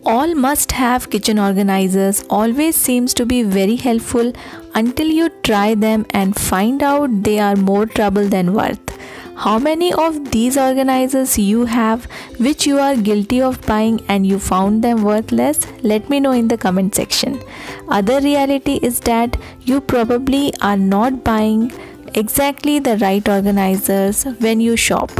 All must-have kitchen organizers always seems to be very helpful until you try them and find out they are more trouble than worth. How many of these organizers you have which you are guilty of buying and you found them worthless? Let me know in the comment section. Other reality is that you probably are not buying exactly the right organizers when you shop.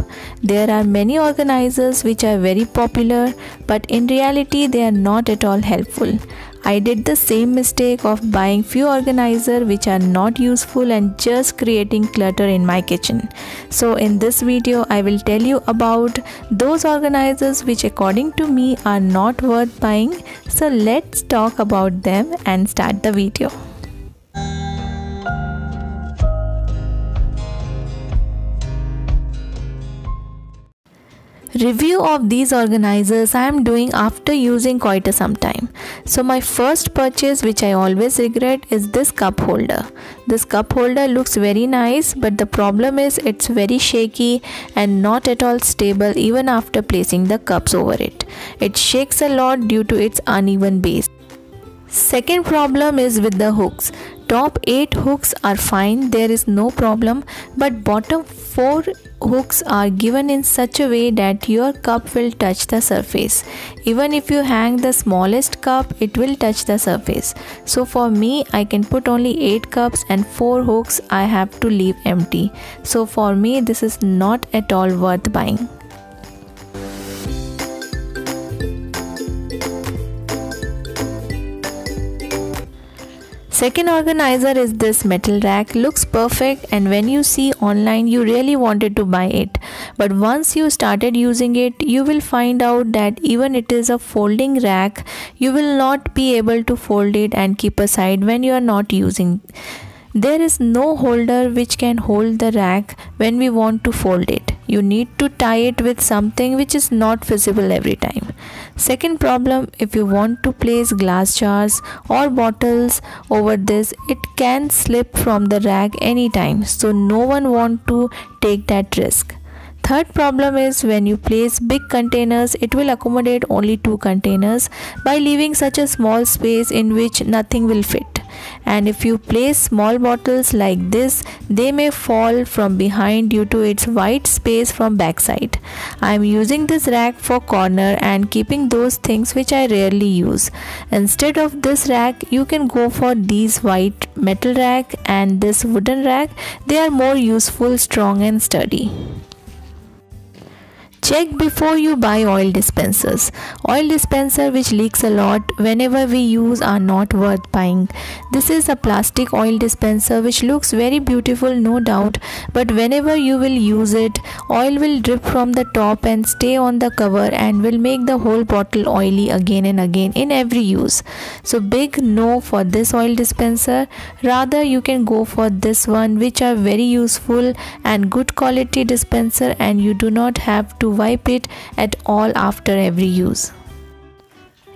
There are many organizers which are very popular, but in reality they are not at all helpful. I did the same mistake of buying few organizers which are not useful and just creating clutter in my kitchen. So in this video I will tell you about those organizers which according to me are not worth buying. So let's talk about them and start the video. Review of these organizers I am doing after using quite some time. So my first purchase which I always regret is this cup holder. This cup holder looks very nice, but the problem is it's very shaky and not at all stable even after placing the cups over it. It shakes a lot due to its uneven base. Second problem is with the hooks. Top 8 hooks are fine, there is no problem, but bottom 4 hooks are given in such a way that your cup will touch the surface. Even if you hang the smallest cup, it will touch the surface. So for me, I can put only 8 cups and 4 hooks I have to leave empty. So for me, this is not at all worth buying. Second organizer is this metal rack. Looks perfect and when you see online you really wanted to buy it. But once you started using it, you will find out that even it is a folding rack, you will not be able to fold it and keep aside when you are not using. There is no holder which can hold the rack when we want to fold it. You need to tie it with something which is not visible every time. Second problem, if you want to place glass jars or bottles over this, it can slip from the rack anytime. So no one want to take that risk. Third problem is when you place big containers, it will accommodate only 2 containers by leaving such a small space in which nothing will fit. And if you place small bottles like this, they may fall from behind due to its wide space from backside. I am using this rack for corner and keeping those things which I rarely use. Instead of this rack, you can go for these white metal rack and this wooden rack. They are more useful, strong and sturdy. Check before you buy oil dispensers. Oil dispenser which leaks a lot whenever we use are not worth buying. This is a plastic oil dispenser which looks very beautiful, no doubt, but whenever you will use it, oil will drip from the top and stay on the cover and will make the whole bottle oily again and again in every use. So big no for this oil dispenser. Rather you can go for this one which are very useful and good quality dispenser and you do not have to wipe it at all after every use.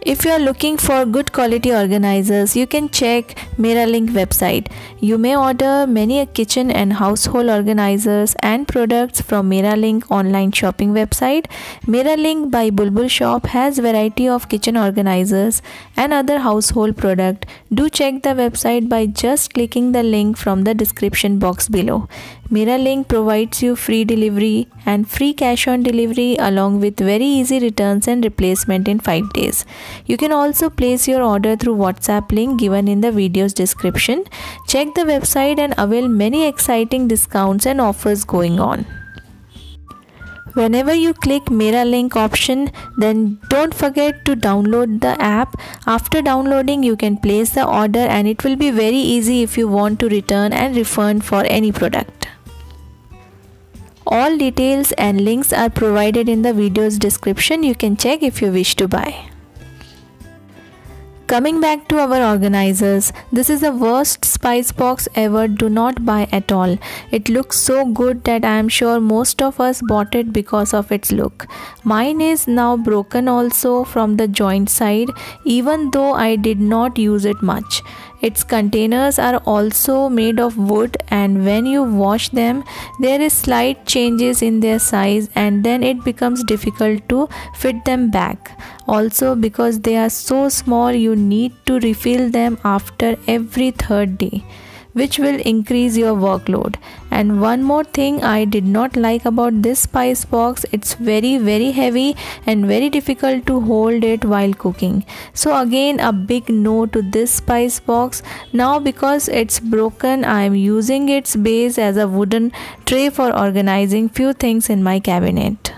If you are looking for good quality organizers, you can check Miralink website. You may order many kitchen and household organizers and products from Miralink online shopping website. Miralink by Bulbul Shop has variety of kitchen organizers and other household product. Do check the website by just clicking the link from the description box below. Miralink provides you free delivery and free cash on delivery along with very easy returns and replacement in 5 days. You can also place your order through WhatsApp link given in the video's description. Check the website and avail many exciting discounts and offers going on. Whenever you click Miralink option, then don't forget to download the app. After downloading, you can place the order and it will be very easy if you want to return and refund for any product. All details and links are provided in the video's description. You can check if you wish to buy. Coming back to our organizers, this is the worst spice box ever. Do not buy at all. It looks so good that I am sure most of us bought it because of its look. Mine is now broken also from the joint side, even though I did not use it much. Its containers are also made of wood, and when you wash them there is slight changes in their size, and then it becomes difficult to fit them back. Also, because they are so small, you need to refill them after every third day, which will increase your workload. And one more thing I did not like about this spice box, it's very heavy and very difficult to hold it while cooking. So again, a big no to this spice box. Now because it's broken, I am using its base as a wooden tray for organizing few things in my cabinet.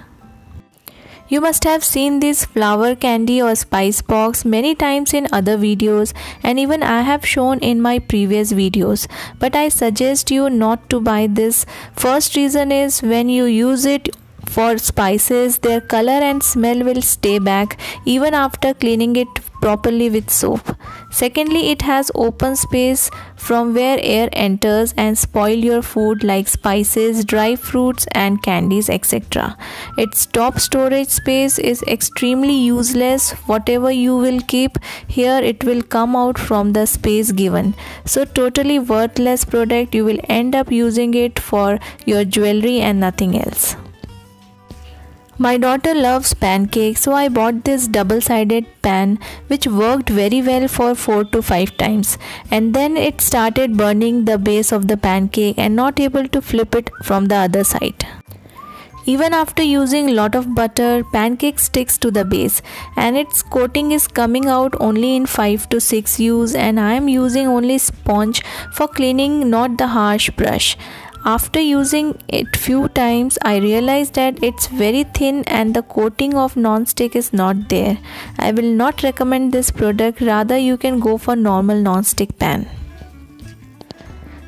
You must have seen this flower candy or spice box many times in other videos, and even I have shown in my previous videos, but I suggest you not to buy this. First reason is, when you use it for spices, their color and smell will stay back even after cleaning it properly with soap. Secondly, it has open space from where air enters and spoil your food like spices, dry fruits and candies, etc. Its top storage space is extremely useless. Whatever you will keep here, it will come out from the space given. So totally worthless product. You will end up using it for your jewelry and nothing else. My daughter loves pancakes, so I bought this double-sided pan which worked very well for 4 to 5 times, and then it started burning the base of the pancake and not able to flip it from the other side. Even after using lot of butter, pancake sticks to the base and its coating is coming out only in 5 to 6 use, and I am using only sponge for cleaning, not the harsh brush. After using it few times, I realized that it's very thin and the coating of non-stick is not there. I will not recommend this product, rather you can go for normal non-stick pan.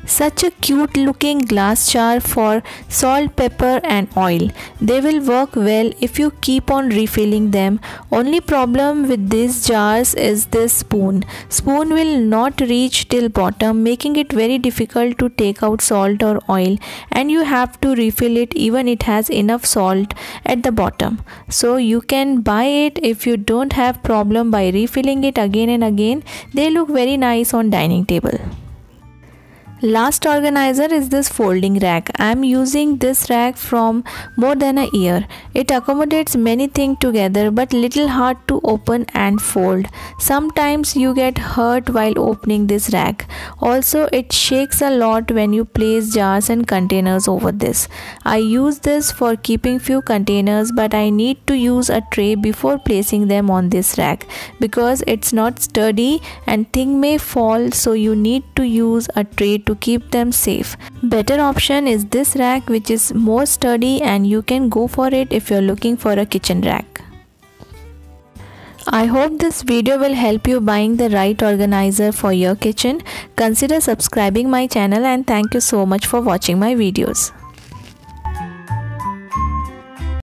Such a cute looking glass jar for salt, pepper and oil. They will work well if you keep on refilling them. Only problem with these jars is this spoon. Spoon will not reach till bottom, making it very difficult to take out salt or oil, and you have to refill it even it has enough salt at the bottom. So you can buy it if you don't have problem by refilling it again and again. They look very nice on dining table. Last organizer is this folding rack. I am using this rack from more than a year. It accommodates many things together but little hard to open and fold. Sometimes you get hurt while opening this rack. Also, it shakes a lot when you place jars and containers over this. I use this for keeping few containers, but I need to use a tray before placing them on this rack because it's not sturdy and things may fall, so you need to use a tray to keep them safe. Better option is this rack, which is more sturdy, and you can go for it if you're looking for a kitchen rack. I hope this video will help you buying the right organizer for your kitchen. Consider subscribing my channel, and thank you so much for watching my videos.